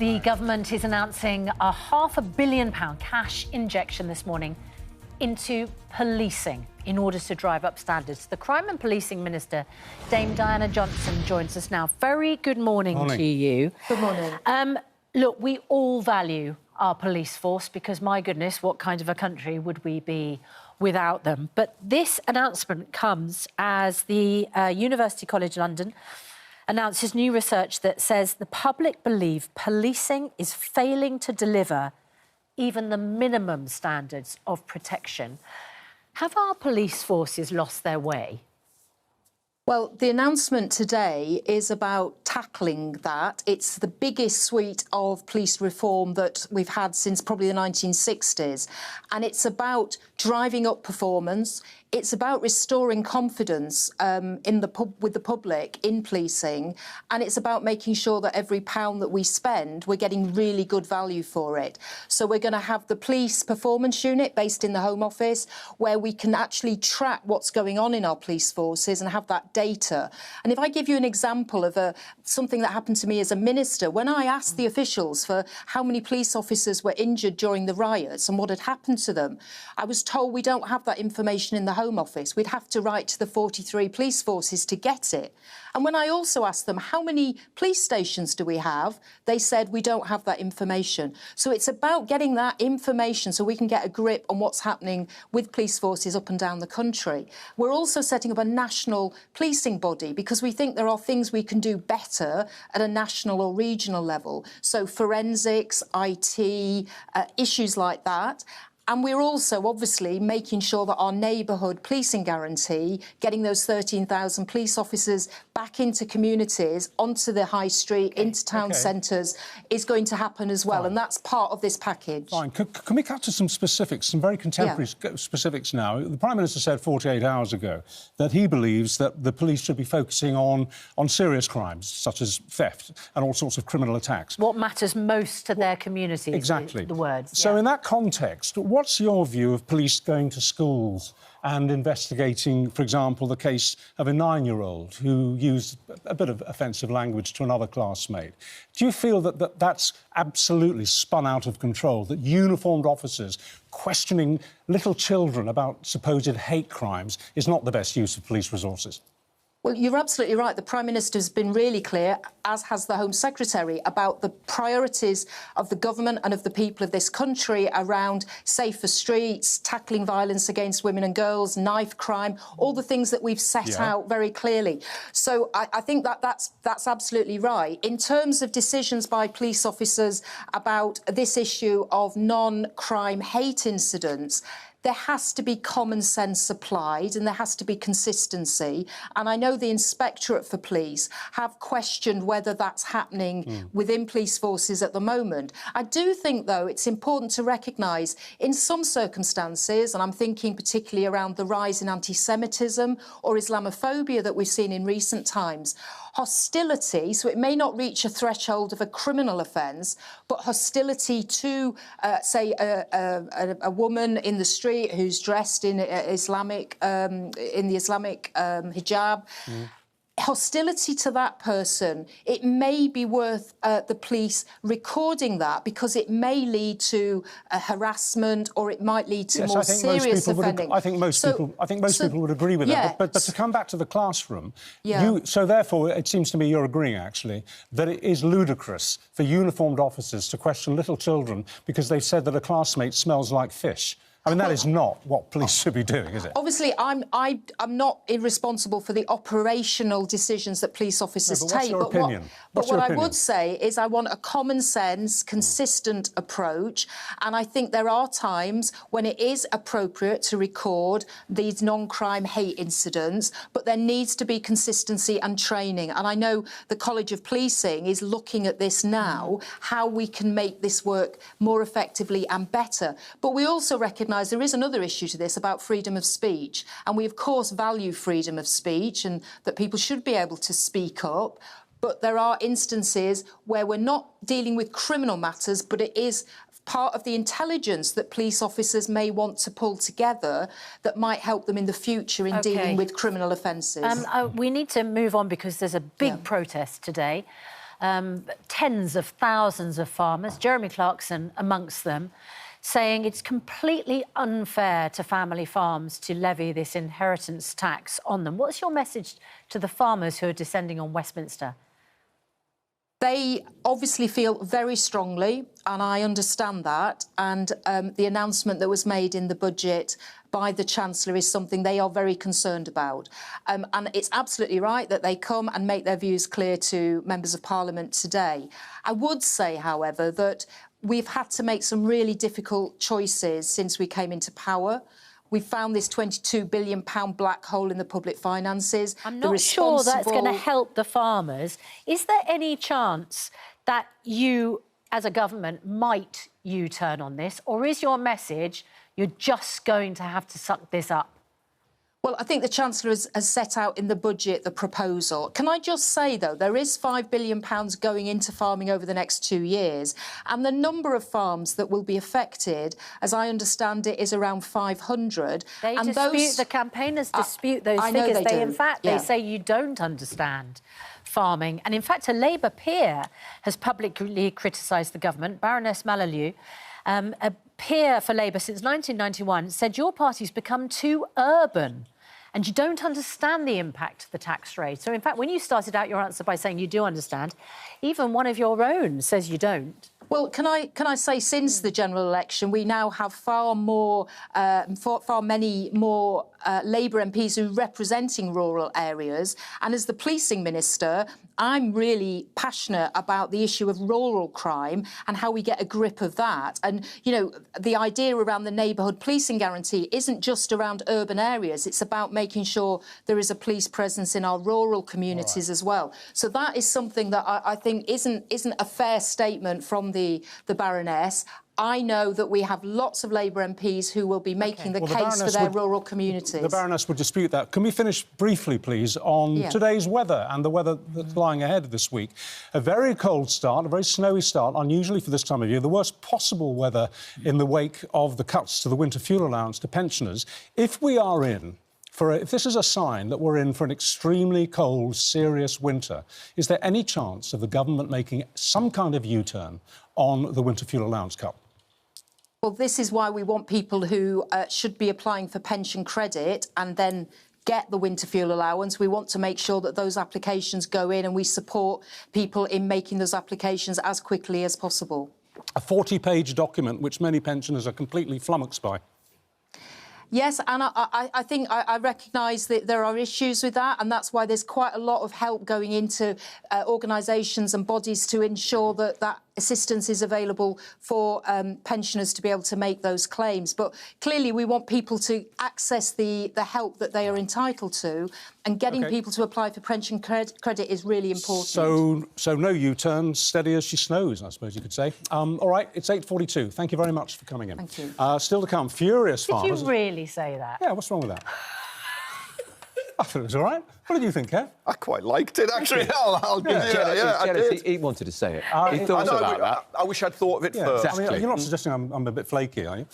The government is announcing a £500 million cash injection this morning into policing in order to drive up standards. The Crime and Policing Minister, Dame Diana Johnson, joins us now. Very good morning to you. Good morning. Look, we all value our police force because, my goodness, what kind of a country would we be without them? But this announcement comes as the University College London announces new research that says the public believe policing is failing to deliver even the minimum standards of protection. Have our police forces lost their way? Well, the announcement today is about tackling that. It's the biggest suite of police reform that we've had since probably the 1960s. And it's about driving up performance. It's about restoring confidence with the public in policing. And it's about making sure that every pound that we spend, we're getting really good value for it. So we're going to have the police performance unit based in the Home Office, where we can actually track what's going on in our police forces and have that data. And if I give you an example of something that happened to me as a minister, when I asked the officials for how many police officers were injured during the riots and what had happened to them, I was told we don't have that information in the Home Office. We'd have to write to the 43 police forces to get it. And when I also asked them, how many police stations do we have? They said, we don't have that information. So it's about getting that information so we can get a grip on what's happening with police forces up and down the country. We're also setting up a national policing body because we think there are things we can do better at a national or regional level. So forensics, IT, issues like that. And we're also, obviously, making sure that our neighbourhood policing guarantee, getting those 13,000 police officers back into communities, onto the high street, into town centres, is going to happen as well. And that's part of this package. Fine. Can we cut to some specifics, some very contemporary specifics now? The Prime Minister said 48 hours ago that he believes that the police should be focusing on serious crimes, such as theft and all sorts of criminal attacks. What matters most to their communities, exactly. The words. So in that context, what's your view of police going to schools and investigating, for example, the case of a 9-year-old who used a bit of offensive language to another classmate? Do you feel that that's absolutely spun out of control, that uniformed officers questioning little children about supposed hate crimes is not the best use of police resources? Well, you're absolutely right. The Prime Minister has been really clear, as has the Home Secretary, about the priorities of the government and of the people of this country around safer streets, tackling violence against women and girls, knife crime, all the things that we've set out very clearly. So I think that's absolutely right. In terms of decisions by police officers about this issue of non-crime hate incidents, there has to be common sense applied and there has to be consistency. And I know the Inspectorate for Police have questioned whether that's happening within police forces at the moment. I do think, though, it's important to recognise in some circumstances, and I'm thinking particularly around the rise in anti-Semitism or Islamophobia that we've seen in recent times, hostility, so it may not reach a threshold of a criminal offence, but hostility to, say, a woman in the street who's dressed in the Islamic hijab. Hostility to that person, it may be worth the police recording that because it may lead to harassment or it might lead to more serious offending. I think most people would agree with that. But to come back to the classroom, so therefore it seems to me you're agreeing, actually, that it is ludicrous for uniformed officers to question little children because they've said that a classmate smells like fish. I mean, that is not what police should be doing, is it? Obviously, I'm not irresponsible for the operational decisions that police officers take. What's your opinion? But what I would say is I want a common sense, consistent approach. And I think there are times when it is appropriate to record these non-crime hate incidents, but there needs to be consistency and training. And I know the College of Policing is looking at this now, how we can make this work more effectively and better. But we also recognise there is another issue to this about freedom of speech. And we, of course, value freedom of speech and that people should be able to speak up. But there are instances where we're not dealing with criminal matters, but it is part of the intelligence that police officers may want to pull together that might help them in the future in dealing with criminal offences. We need to move on because there's a big protest today. tens of thousands of farmers, Jeremy Clarkson amongst them, saying it's completely unfair to family farms to levy this inheritance tax on them. What's your message to the farmers who are descending on Westminster? They obviously feel very strongly, and I understand that. And the announcement that was made in the budget by the Chancellor is something they are very concerned about. And it's absolutely right that they come and make their views clear to members of Parliament today. I would say, however, that we've had to make some really difficult choices since we came into power. We found this £22 billion black hole in the public finances. I'm not sure that's going to help the farmers. Is there any chance that you, as a government, might U-turn on this? Or is your message you're just going to have to suck this up? Well, I think the Chancellor has set out in the budget the proposal. Can I just say, though, there is £5 billion going into farming over the next 2 years, and the number of farms that will be affected, as I understand it, is around 500. The campaigners dispute those figures. They say you don't understand farming. And in fact, a Labour peer has publicly criticised the government, Baroness Madeley, a peer for Labour since 1991, said your party's become too urban and you don't understand the impact of the tax rate. So, in fact, when you started out your answer by saying you do understand, even one of your own says you don't. Well, can I say, since the general election, we now have far many more Labour MPs who are representing rural areas. And as the policing minister, I'm really passionate about the issue of rural crime and how we get a grip of that. And, you know, the idea around the neighbourhood policing guarantee isn't just around urban areas. It's about making sure there is a police presence in our rural communities as well. So that is something that I think isn't a fair statement from the Baroness. I know that we have lots of Labour MPs who will be making the case for their rural communities. The Baroness would dispute that. Can we finish briefly, please, on today's weather and the weather that's lying ahead this week? A very cold start, a very snowy start, unusually for this time of year, the worst possible weather in the wake of the cuts to the winter fuel allowance to pensioners. If we are if this is a sign that we're in for an extremely cold, serious winter, is there any chance of the government making some kind of U-turn on the winter fuel allowance cut? Well, this is why we want people who should be applying for pension credit and then get the winter fuel allowance. We want to make sure that those applications go in and we support people in making those applications as quickly as possible. A 40-page document which many pensioners are completely flummoxed by. Yes, and I think I recognise that there are issues with that, and that's why there's quite a lot of help going into organisations and bodies to ensure that that assistance is available for pensioners to be able to make those claims. But clearly we want people to access the help that they are entitled to, and getting people to apply for pension credit is really important. So no U-turn, steady as she snows, I suppose you could say. All right, it's 8:42. Thank you very much for coming in. Thank you. Still to come, furious farmers. Did you really say that? Yeah, what's wrong with that? I thought it was all right. What did you think, Kev? I quite liked it, actually. I'll give you that. I did. He wanted to say it. He thought about that. I wish I'd thought of it first. I mean, you're not suggesting I'm a bit flaky, are you?